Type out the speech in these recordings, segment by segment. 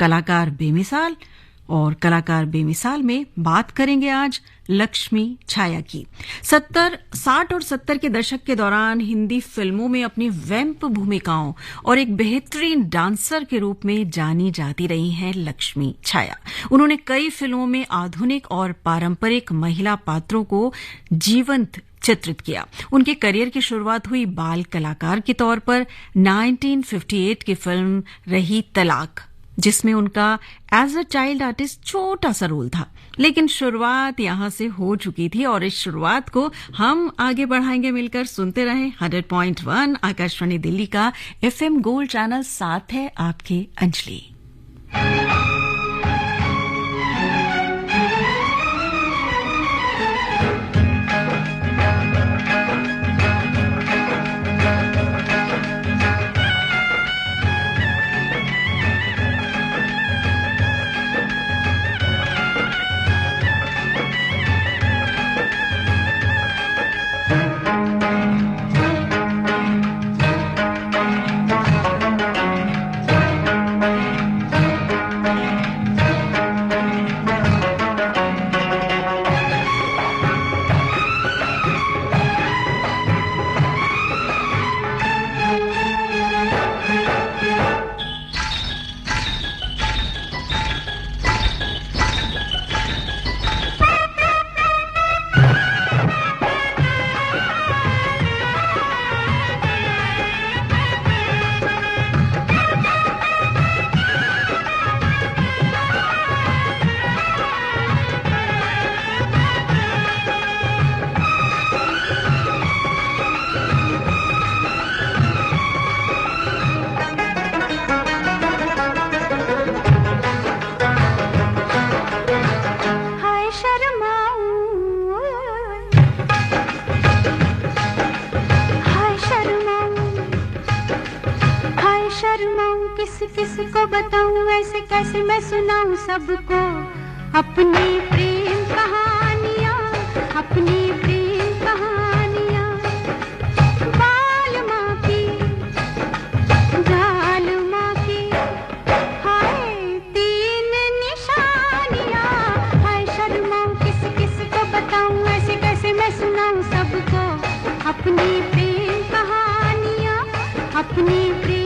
कलाकार बेमिसाल। और कलाकार बेमिसाल में बात करेंगे आज लक्ष्मी छाया की। 60 और 70 के दशक के दौरान हिंदी फिल्मों में अपनी वैम्प भूमिकाओं और एक बेहतरीन डांसर के रूप में जानी जाती रही हैं लक्ष्मी छाया। उन्होंने कई फिल्मों में आधुनिक और पारंपरिक महिला पात्रों को जीवंत चित्रित किया। उनके करियर की शुरुआत हुई बाल कलाकार के तौर पर 1958 की फिल्म रही तलाक, जिसमें उनका एज अ चाइल्ड आर्टिस्ट छोटा सा रोल था, लेकिन शुरुआत यहां से हो चुकी थी और इस शुरुआत को हम आगे बढ़ाएंगे मिलकर। सुनते रहें 100.1 आकाशवाणी दिल्ली का FM गोल्ड चैनल। साथ है आपके अंजलि। किसको बताऊं ऐसे कैसे मैं सुनाऊं सबको अपनी प्रेम कहानियां, अपनी प्रेम कहानियां। बाल माँ की, जाल माँ की, हाय 3 निशानियां। हाय शर्माऊं किसको बताऊं ऐसे कैसे मैं सुनाऊं सबको अपनी प्रेम कहानियां, अपनी प्रेम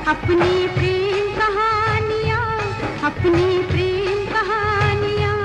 अपनी प्रेम कहानियां, अपनी प्रेम कहानियां।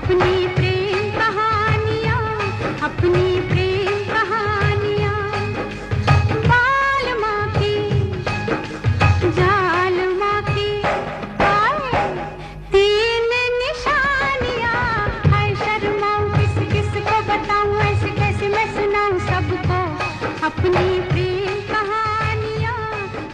अपनी प्रेम कहानियाँ, अपनी प्रेम कहानियाँ, बाल माँ की, जाल माँ की, आए तीन निशानियाँ, है शर्माऊँ किस किस को बताऊँ, ऐसे कैसे मैं सुनाऊँ सबको, अपनी प्रेम कहानियाँ,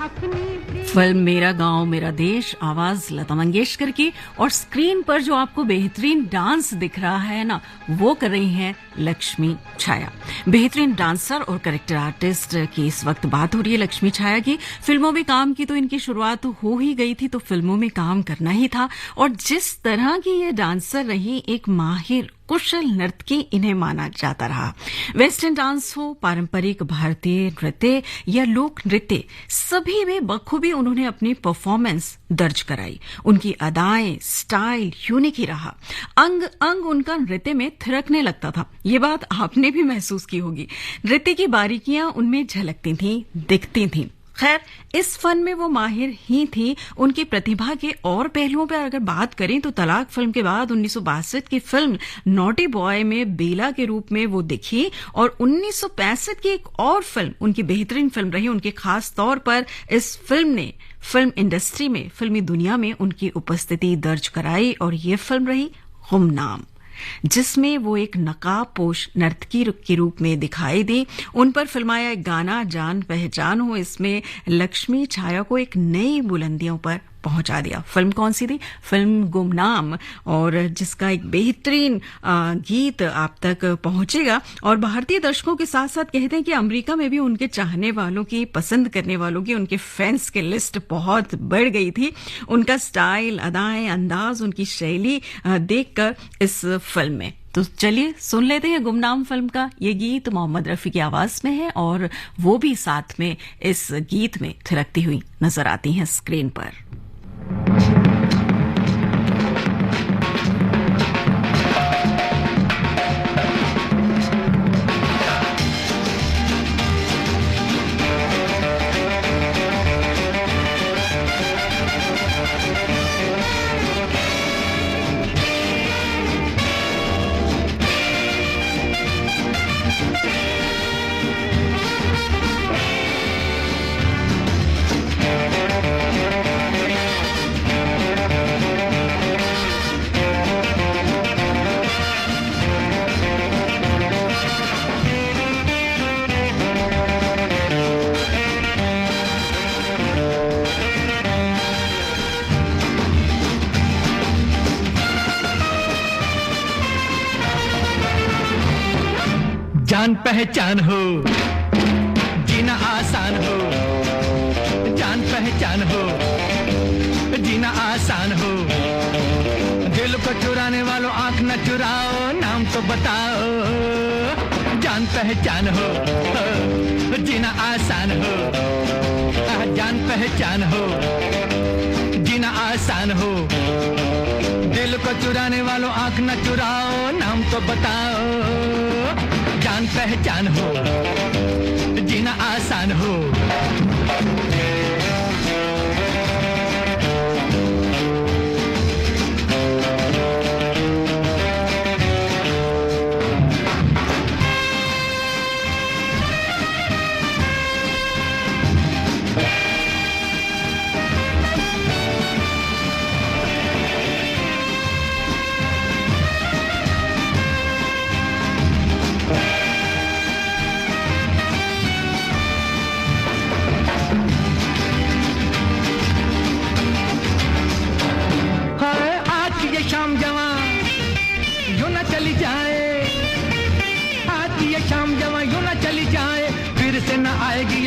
अपनी फिल्म मेरा गांव मेरा देश, आवाज लता मंगेशकर की, और स्क्रीन पर जो आपको बेहतरीन डांस दिख रहा है ना, वो कर रही हैं लक्ष्मी छाया। बेहतरीन डांसर और कैरेक्टर आर्टिस्ट की इस वक्त बात हो रही है लक्ष्मी छाया की। फिल्मों में काम की तो इनकी शुरुआत हो ही गई थी, तो फिल्मों में काम करना ही था, और जिस तरह की ये डांसर रही, एक माहिर कुशल नर्तकी इन्हें माना जाता रहा। वेस्टर्न डांस हो, पारंपरिक भारतीय नृत्य या लोक नृत्य, सभी में बखूबी उन्होंने अपनी परफॉर्मेंस दर्ज कराई। उनकी अदाएं, स्टाइल यूनिक ही रहा। अंग अंग उनका नृत्य में थिरकने लगता था। ये बात आपने भी महसूस की होगी। नृत्य की बारीकियां उनमें झलकती थीं, दिखती थीं। खैर, इस फन में वो माहिर ही थी। उनकी प्रतिभा के और पहलुओं पर अगर बात करें तो तलाक फिल्म के बाद 1962 की फिल्म नॉटी बॉय में बेला के रूप में वो दिखी, और 1965 की एक और फिल्म उनकी बेहतरीन फिल्म रही। उनके खास तौर पर इस फिल्म ने फिल्म इंडस्ट्री में, फिल्मी दुनिया में उनकी उपस्थिति दर्ज कराई, और ये फिल्म रही गुमनाम, जिसमें वो एक नकाबपोश नर्तकी के रूप में दिखाई दी। उन पर फिल्माया एक गाना जान पहचान हो, इसमें लक्ष्मी छाया को एक नई बुलंदियों पर पहुंचा दिया। फिल्म कौन सी थी? फिल्म गुमनाम, और जिसका एक बेहतरीन गीत आप तक पहुंचेगा। और भारतीय दर्शकों के साथ साथ कहते हैं कि अमेरिका में भी उनके चाहने वालों की, पसंद करने वालों की, उनके फैंस की लिस्ट बहुत बढ़ गई थी। उनका स्टाइल, अदाएं, अंदाज, उनकी शैली देखकर इस फिल्म में। तो चलिए सुन लेते हैं गुमनाम फिल्म का ये गीत। मोहम्मद रफी की आवाज में है, और वो भी साथ में इस गीत में थिरकती हुई नजर आती हैं स्क्रीन पर। जान पहचान हो, जीना आसान हो, जान पहचान हो, जीना आसान हो, दिल को चुराने वालों आंख न चुराओ, नाम तो बताओ, जान पहचान हो, जीना आसान हो, जान पहचान हो, जीना आसान हो, दिल को चुराने वालों आंख न चुराओ, नाम तो बताओ, जान पहचान हो, जीना आसान हो।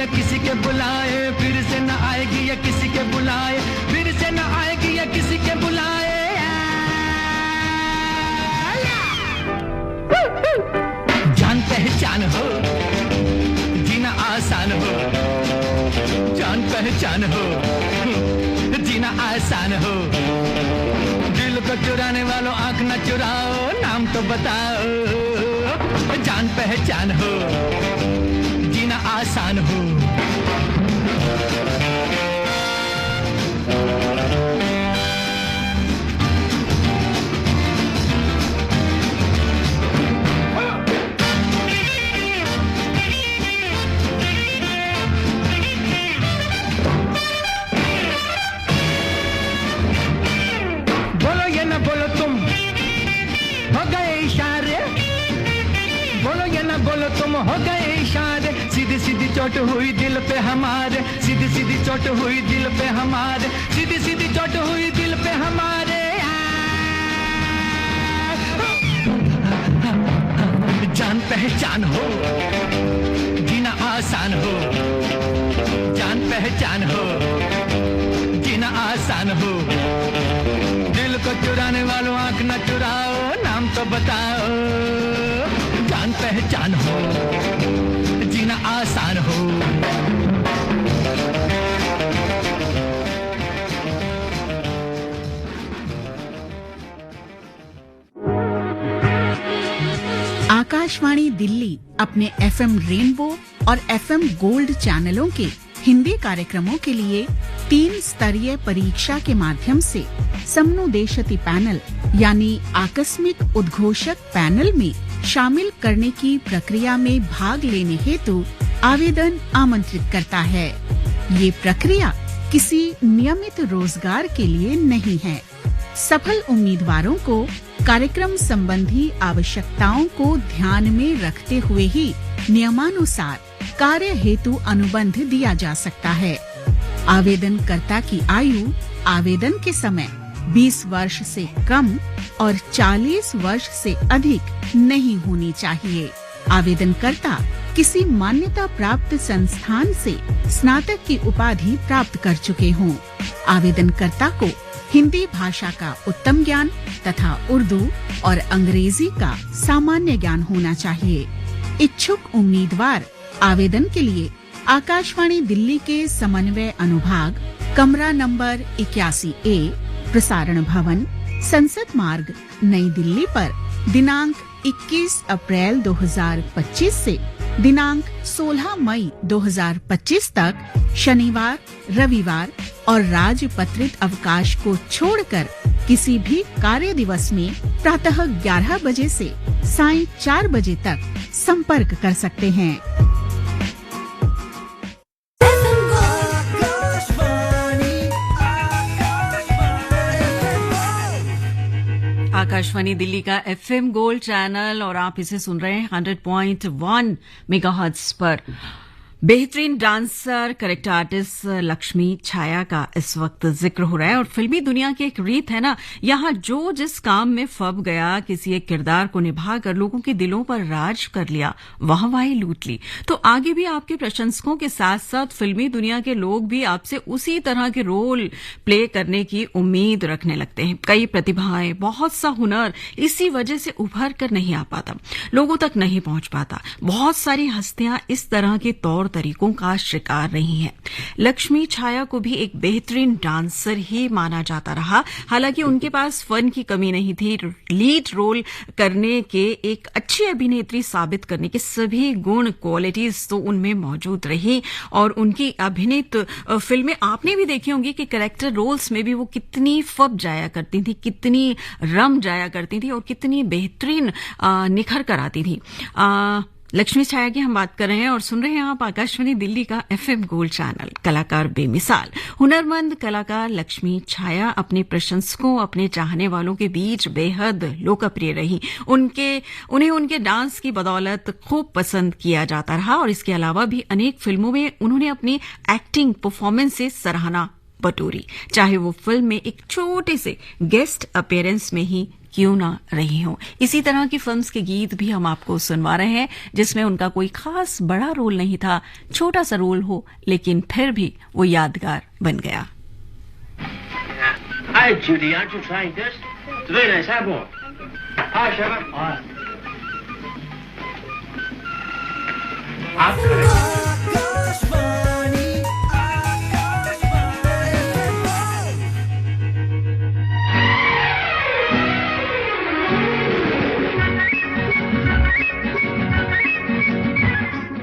किसी के बुलाए फिर से न आएगी, या किसी के बुलाए फिर से न आएगी, या किसी के बुलाए। जान पहचान हो, जीना आसान हो, जान पहचान हो, जीना आसान हो, दिल को चुराने वालों आंख न चुराओ, नाम तो बताओ, जान पहचान हो, जीना आसान हो। चोट हुई दिल पे हमारे, सीधी सीधी चोट हुई दिल पे हमारे, सीधी सीधी चोट हुई दिल पे हमारे। जान पहचान हो, जीना आसान हो, जान पहचान हो, जीना आसान हो। दिल को चुराने वालों आंख न चुराओ, नाम तो बताओ। जान पहचान हो, जीना आसान हो। आकाशवाणी दिल्ली अपने एफएम रेनबो और एफएम गोल्ड चैनलों के हिंदी कार्यक्रमों के लिए 3 स्तरीय परीक्षा के माध्यम से समनुदेशति पैनल यानी आकस्मिक उद्घोषक पैनल में शामिल करने की प्रक्रिया में भाग लेने हेतु आवेदन आमंत्रित करता है। ये प्रक्रिया किसी नियमित रोजगार के लिए नहीं है। सफल उम्मीदवारों को कार्यक्रम संबंधी आवश्यकताओं को ध्यान में रखते हुए ही नियमानुसार कार्य हेतु अनुबंध दिया जा सकता है। आवेदनकर्ता की आयु आवेदन के समय 20 वर्ष से कम और 40 वर्ष से अधिक नहीं होनी चाहिए। आवेदनकर्ता किसी मान्यता प्राप्त संस्थान से स्नातक की उपाधि प्राप्त कर चुके हों। आवेदनकर्ता को हिंदी भाषा का उत्तम ज्ञान तथा उर्दू और अंग्रेजी का सामान्य ज्ञान होना चाहिए। इच्छुक उम्मीदवार आवेदन के लिए आकाशवाणी दिल्ली के समन्वय अनुभाग, कमरा नंबर 81A, प्रसारण भवन, संसद मार्ग, नई दिल्ली पर दिनांक 21 अप्रैल 2025 से दिनांक 16 मई 2025 तक शनिवार, रविवार और राजपत्रित अवकाश को छोड़कर किसी भी कार्य दिवस में प्रातः 11 बजे से सायं 4 बजे तक संपर्क कर सकते हैं। आकाशवाणी दिल्ली का एफएम गोल्ड चैनल और आप इसे सुन रहे हैं 100.1 मेगाहर्ट्ज पर। बेहतरीन डांसर, करेक्टर आर्टिस्ट लक्ष्मी छाया का इस वक्त जिक्र हो रहा है और फिल्मी दुनिया की एक रीत है ना, यहाँ जो जिस काम में फब गया, किसी एक किरदार को निभाकर लोगों के दिलों पर राज कर लिया, वाहवाही लूट ली, तो आगे भी आपके प्रशंसकों के साथ साथ फिल्मी दुनिया के लोग भी आपसे उसी तरह के रोल प्ले करने की उम्मीद रखने लगते हैं। कई प्रतिभाएं, बहुत सा हुनर इसी वजह से उभर कर नहीं आ पाता, लोगों तक नहीं पहुंच पाता। बहुत सारी हस्तियां इस तरह के तौर तरीकों का शिकार रही हैं। लक्ष्मी छाया को भी एक बेहतरीन डांसर ही माना जाता रहा। हालांकि उनके पास फन की कमी नहीं थी, लीड रोल करने के, एक अच्छी अभिनेत्री साबित करने के सभी गुण, क्वालिटीज तो उनमें मौजूद रही। और उनकी अभिनीत फिल्में आपने भी देखी होंगी कि कैरेक्टर रोल्स में भी वो कितनी फब जाया करती थी, कितनी रम जाया करती थी और कितनी बेहतरीन निखर कर आती थी। लक्ष्मी छाया की हम बात कर रहे हैं और सुन रहे हैं आप आकाशवाणी दिल्ली का एफएम गोल्ड चैनल। कलाकार बेमिसाल, हुनरमंद कलाकार लक्ष्मी छाया अपने प्रशंसकों, अपने चाहने वालों के बीच बेहद लोकप्रिय रही। उन्हें उनके डांस की बदौलत खूब पसंद किया जाता रहा और इसके अलावा भी अनेक फिल्मों में उन्होंने अपनी एक्टिंग परफॉर्मेंस से सराहना बटोरी, चाहे वो फिल्म में एक छोटे से गेस्ट अपीयरेंस में ही क्यों ना रही हो। इसी तरह की फिल्म्स के गीत भी हम आपको सुनवा रहे हैं जिसमें उनका कोई खास बड़ा रोल नहीं था, छोटा सा रोल हो लेकिन फिर भी वो यादगार बन गया। Hi Judy, aren't you trying this? It's very nice. Have more. Hi Shabba. Hi.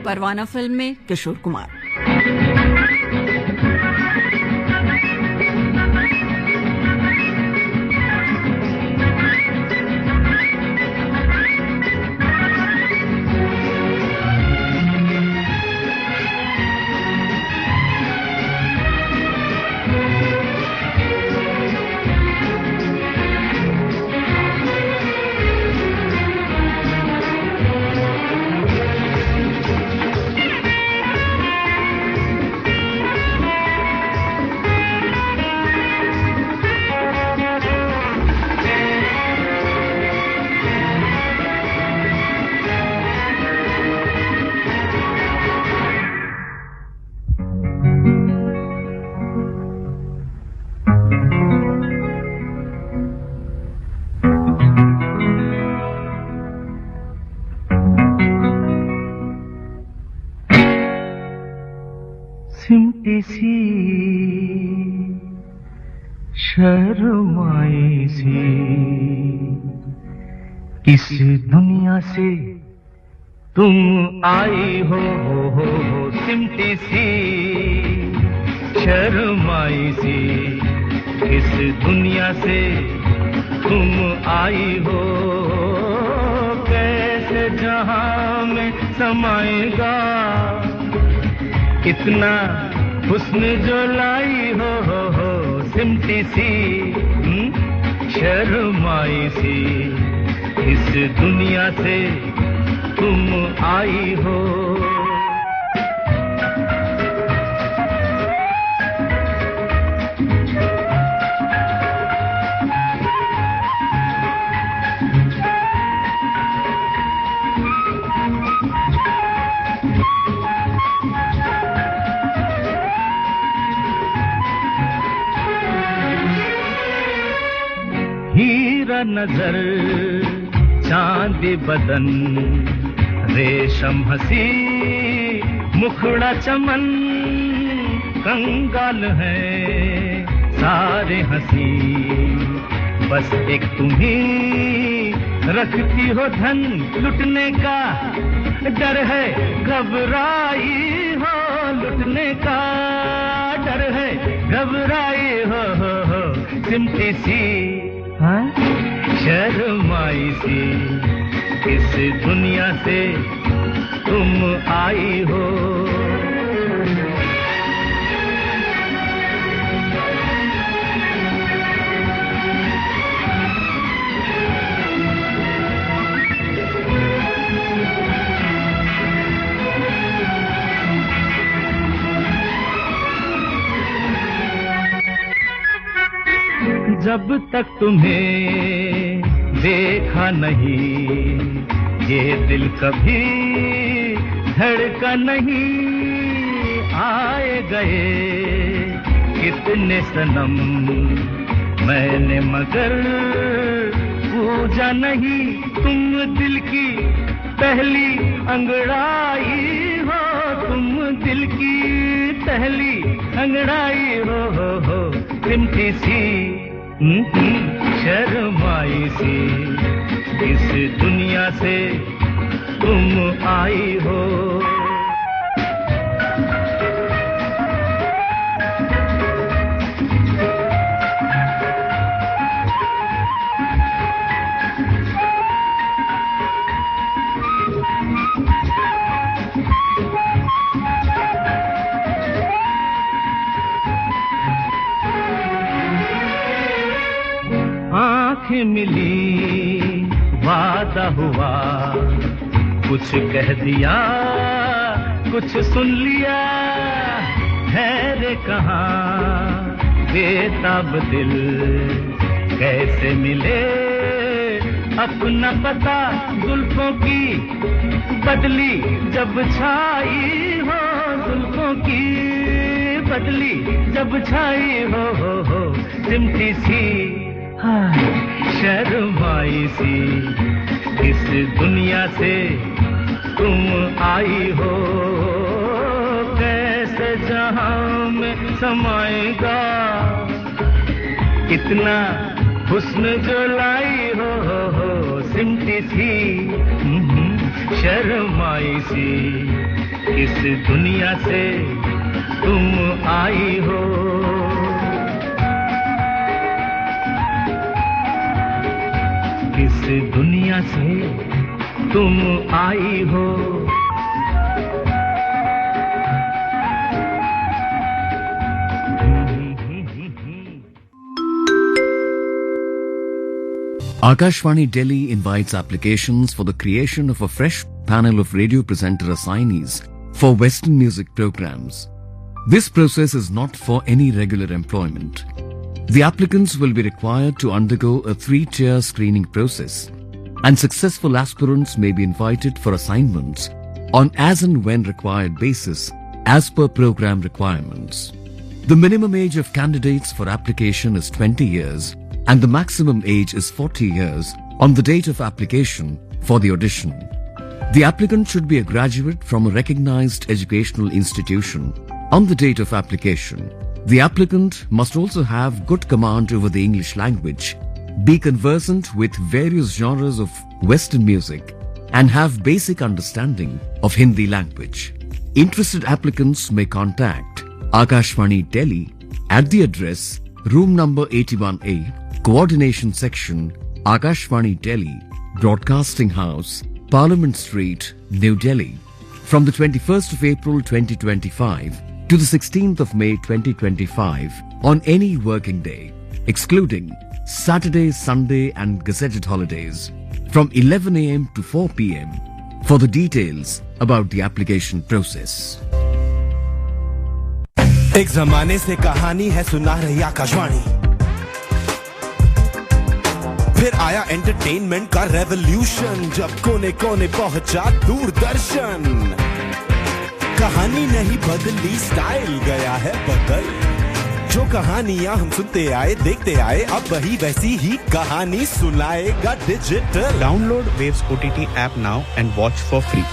Parwana film में किशोर कुमार। शर्माई सी इस दुनिया से तुम आई हो सिमटी सी शर्माई सी इस दुनिया से तुम आई हो कैसे जहां में समाएगा इतना हुस्न जो लाई हो सिमटी सी शर्माई सी इस दुनिया से तुम आई हो हीरा नजर चांद बदन रेशम हंसी मुखड़ा चमन कंगाल है सारे हंसी बस एक तुम्ही रखती हो धन लुटने का डर है घबराई हो लुटने का डर है घबराई हो सिमटी सी शर्माई सी इस दुनिया से तुम आई हो जब तक तुम्हें देखा नहीं ये दिल कभी धड़का नहीं आए गए कितने सनम मैंने मगर पूजा नहीं तुम दिल की पहली अंगड़ाई हो तुम दिल की पहली अंगड़ाई हो सिमटी सी शर्माई सी इस दुनिया से तुम आई हो आंखें मिली वादा हुआ कुछ कह दिया कुछ सुन लिया है रे कहाँ बेताब दिल कैसे मिले अपना पता जुल्फों की बदली जब छाई हो जुल्फों की बदली जब छाई हो सिमटी सी शर्माई सी इस दुनिया से तुम आई हो कैसे जहां में समाएगा इतना हुस्न जो लाई हो सिमटी सी शर्माई सी इस दुनिया से तुम आई हो इस दुनिया से तुम आई हो Akashvani Delhi invites applications for the creation of a fresh panel of radio presenter assignees for Western music programs. This process is not for any regular employment. The applicants will be required to undergo a 3-tier screening process, and successful aspirants may be invited for assignments on as and when required basis as per program requirements. The minimum age of candidates for application is 20 years and the maximum age is 40 years on the date of application for the audition. The applicant should be a graduate from a recognized educational institution on the date of application The applicant must also have good command over the English language, be conversant with various genres of Western music, and have basic understanding of Hindi language. Interested applicants may contact Akashvani Delhi at the address room number 81A, Coordination Section, Akashvani Delhi, Broadcasting House, Parliament Street, New Delhi, from the 21st of April 2025 to the 16th of May 2025 on any working day, excluding Saturday, Sunday and gazetted holidays, from 11 a.m. to 4 p.m. For the details about the application process. एक जमाने से कहानी है सुना रही आकाशवाणी, फिर आया entertainment का रेवोल्यूशन, जब कोने कोने पहुंचा दूरदर्शन। कहानी नहीं बदली, स्टाइल गया है बदल। जो कहानियां हम सुनते आए देखते आए, अब वही वैसी ही कहानी सुनाएगा digital. Download waves OTT app now and watch for free.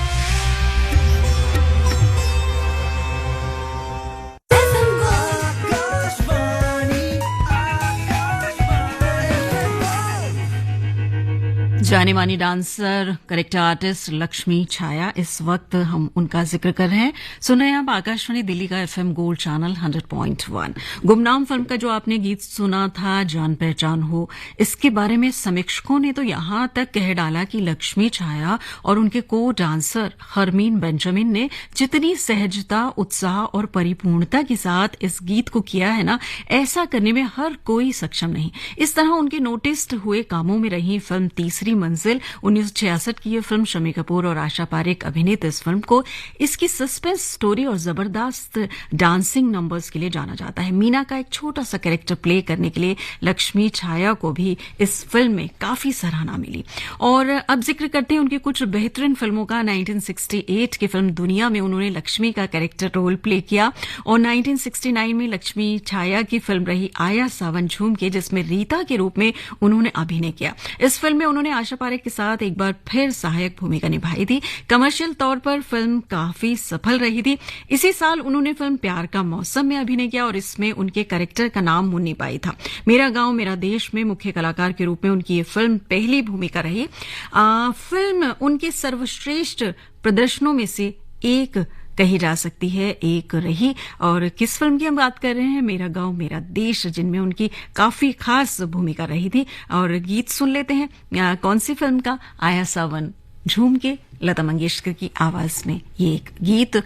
जाने मानी डांसर, करेक्टर आर्टिस्ट लक्ष्मी छाया, इस वक्त हम उनका जिक्र कर रहे हैं। सुन रहे हैं आप आकाशवाणी दिल्ली का FM गोल्ड चैनल 100.1। गुमनाम फिल्म का जो आपने गीत सुना था, जान पहचान हो, इसके बारे में समीक्षकों ने तो यहां तक कह डाला कि लक्ष्मी छाया और उनके को डांसर हरमीन बेंजामिन ने जितनी सहजता, उत्साह और परिपूर्णता के साथ इस गीत को किया है ना, ऐसा करने में हर कोई सक्षम नहीं। इस तरह उनके नोटिस्ड हुए कामों में रही फिल्म तीसरी मंजिल 1966 की ये फिल्म, शम्मी कपूर और आशा पारेख अभिनीत इस फिल्म को इसकी सस्पेंस स्टोरी और जबरदस्त डांसिंग नंबर्स के लिए जाना जाता है। मीना का एक छोटा सा कैरेक्टर प्ले करने के लिए लक्ष्मी छाया को भी इस फिल्म में काफी सराहना मिली। और अब जिक्र करते हैं उनकी कुछ बेहतरीन फिल्मों का। 1968 की फिल्म दुनिया में उन्होंने लक्ष्मी का कैरेक्टर रोल प्ले किया और 1969 में लक्ष्मी छाया की फिल्म रही आया सावन झूम के, जिसमें रीता के रूप में उन्होंने अभिनय किया। इस फिल्म में उन्होंने आशा पारेख के साथ एक बार फिर सहायक भूमिका निभाई थी। कमर्शियल तौर पर फिल्म काफी सफल रही थी। इसी साल उन्होंने फिल्म प्यार का मौसम में अभिनय किया और इसमें उनके कैरेक्टर का नाम मुन्नी बाई था। मेरा गांव मेरा देश में मुख्य कलाकार के रूप में उनकी ये फिल्म पहली भूमिका रही। फिल्म उनके सर्वश्रेष्ठ प्रदर्शनों में से एक कही जा सकती है, एक रही। और किस फिल्म की हम बात कर रहे हैं? मेरा गांव मेरा देश, जिनमें उनकी काफी खास भूमिका रही थी। और गीत सुन लेते हैं कौन सी फिल्म का? आया सावन झूम के, लता मंगेशकर की आवाज में ये एक गीत।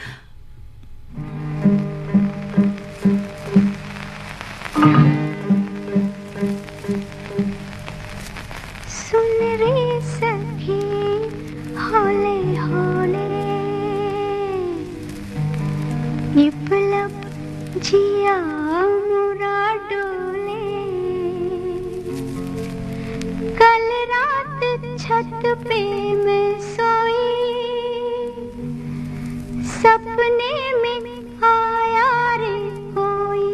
सुन रे सखी हौले हौले, ये पलक जिया मुरा डोले। कल रात छत पे मैं सोई, सपने में आया रे कोई।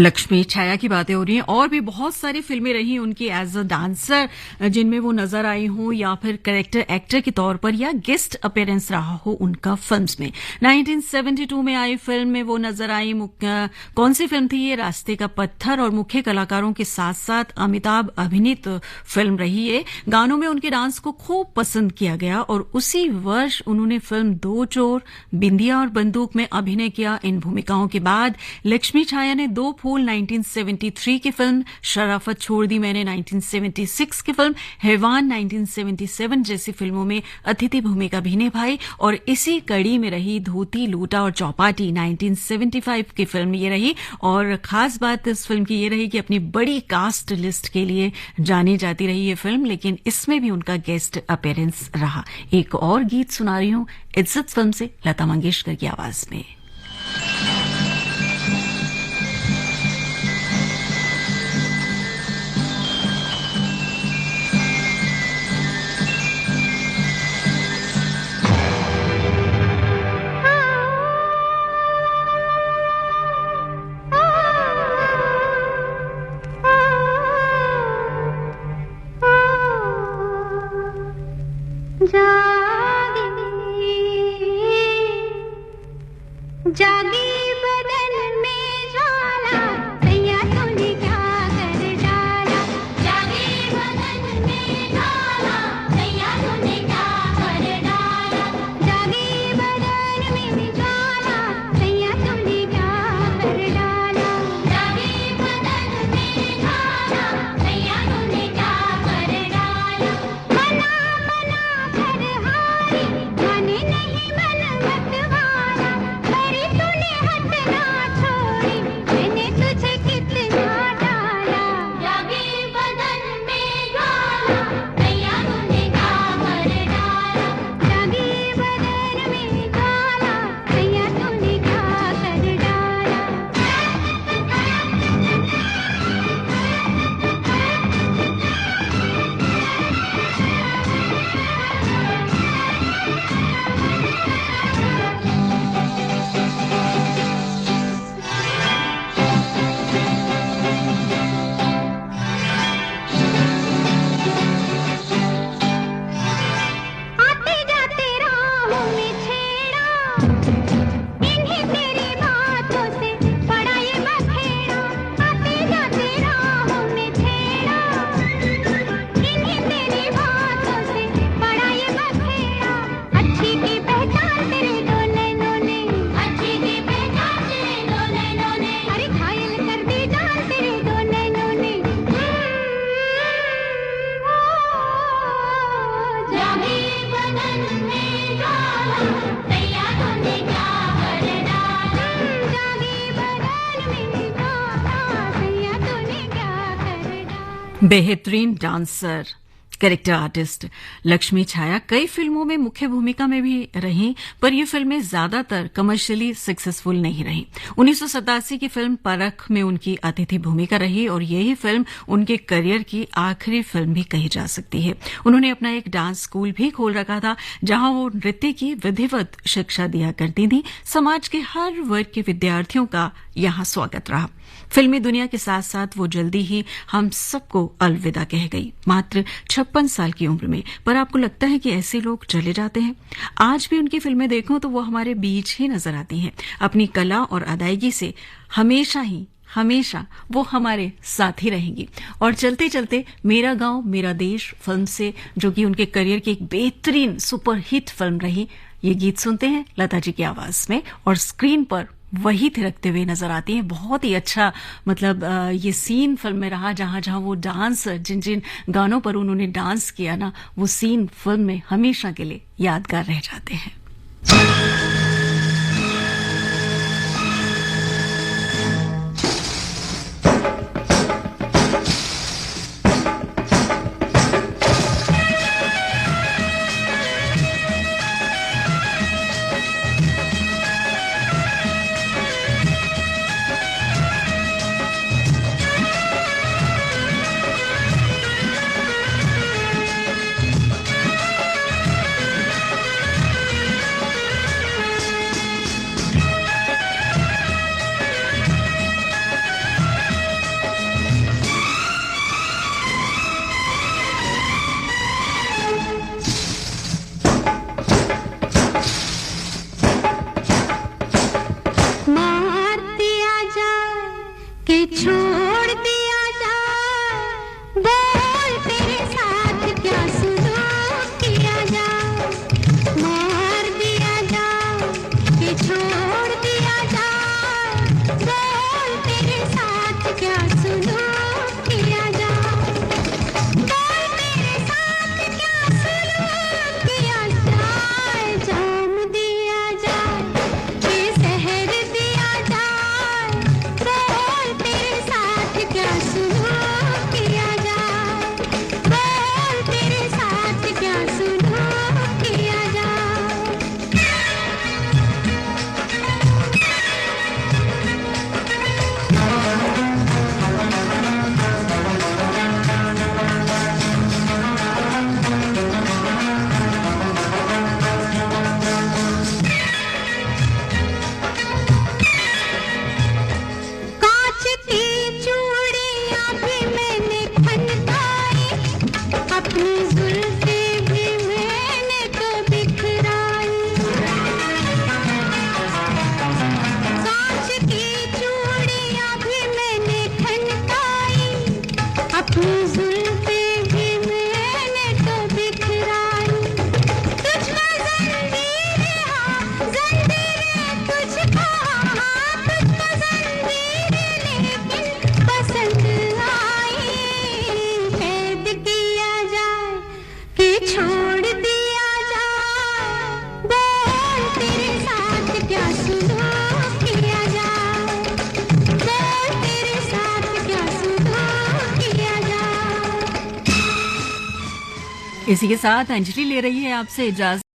लक्ष्मी छाया की बातें हो रही हैं और भी बहुत सारी फिल्में रही उनकी एज अ डांसर जिनमें वो नजर आई हो या फिर कैरेक्टर एक्टर के तौर पर या गेस्ट अपीयरेंस रहा हो उनका फिल्म्स में। 1972 में आई फिल्म में वो नजर आई। कौन सी फिल्म थी ये? रास्ते का पत्थर। और मुख्य कलाकारों के साथ साथ अमिताभ अभिनीत फिल्म रही है। गानों में उनके डांस को खूब पसंद किया गया और उसी वर्ष उन्होंने फिल्म दो चोर, बिंदिया और बंदूक में अभिनय किया। इन भूमिकाओं के बाद लक्ष्मी छाया ने दो फूल 1973 की फिल्म, शराफत छोड़ दी मैंने 1976 की फिल्म, हैवान 1977 जैसी फिल्मों में अतिथि भूमिका भी निभाई। और इसी कड़ी में रही धोती लूटा और चौपाटी 1975 की फिल्म ये रही। और खास बात इस फिल्म की ये रही कि अपनी बड़ी कास्ट लिस्ट के लिए जानी जाती रही ये फिल्म, लेकिन इसमें भी उनका गेस्ट अपीयरेंस रहा। एक और गीत सुना रही हूं इज्जत फिल्म से, लता मंगेशकर की आवाज में। जागी बदन में ज्वाला, सैया तूने क्या कर डाला। जागी बदन में ज्वाला, सैया तूने क्या कर डाला। जागी बदन में ज्वाला, सैया तूने क्या कर डाला। जागी बदन में ज्वाला, सैया तूने क्या कर डाला। मना मना कर हारी, माने नहीं मन मत वाला। मेरी तूने हद ना छोड़ी, मैंने तुझे कितना डाला। जागी बदन में ज्वाला, सैया तूने क्या कर डाला। जागी बदन में ज्वाला, सैया तूने क्या कर डाला। आते जाते राहों में छेड़ा, इन्हीं तेरी बातों से पड़ा ये बखेड़ा। आते जाते राहों में छेड़ा, इन्हीं तेरी बातों से पड़ा ये बखेड़ा। अच्छी की पहचान तेरे दो नैनों ने, अच्छी की पहचान तेरे दो नैनों ने। अरे घायल कर दी जान तेरे दो नैनों ने। जागी बदन में ज्वाला, सैया तूने क्या कर डाला। जागी बदन में ज्वाला, सैया तूने क्या कर डाला। बेहतरीन डांसर, कैरेक्टर आर्टिस्ट लक्ष्मी छाया कई फिल्मों में मुख्य भूमिका में भी रहीं, पर ये फिल्में ज्यादातर कमर्शियली सक्सेसफुल नहीं रहीं। 1987 की फिल्म परख में उनकी अतिथि भूमिका रही और यही फिल्म उनके करियर की आखिरी फिल्म भी कही जा सकती है। उन्होंने अपना एक डांस स्कूल भी खोल रखा था जहां वो नृत्य की विधिवत शिक्षा दिया करती थी। समाज के हर वर्ग के विद्यार्थियों का यहां स्वागत रहा। फिल्मी दुनिया के साथ साथ वो जल्दी ही हम सबको अलविदा कह गई, मात्र 56 साल की उम्र में। पर आपको लगता है कि ऐसे लोग चले जाते हैं? आज भी उनकी फिल्में देखूं तो वो हमारे बीच ही नजर आती हैं। अपनी कला और अदायगी से हमेशा वो हमारे साथ ही रहेंगी। और चलते चलते मेरा गांव मेरा देश फिल्म से, जो कि उनके करियर की एक बेहतरीन सुपरहिट फिल्म रही, ये गीत सुनते हैं लता जी की आवाज में। और स्क्रीन पर वही थिरकते हुए नजर आती हैं। बहुत ही अच्छा मतलब ये सीन फिल्म में रहा जहां जहां वो डांस, जिन जिन गानों पर उन्होंने डांस किया ना, वो सीन फिल्म में हमेशा के लिए यादगार रह जाते हैं। इसी के साथ अंजलि ले रही है आपसे इजाजत।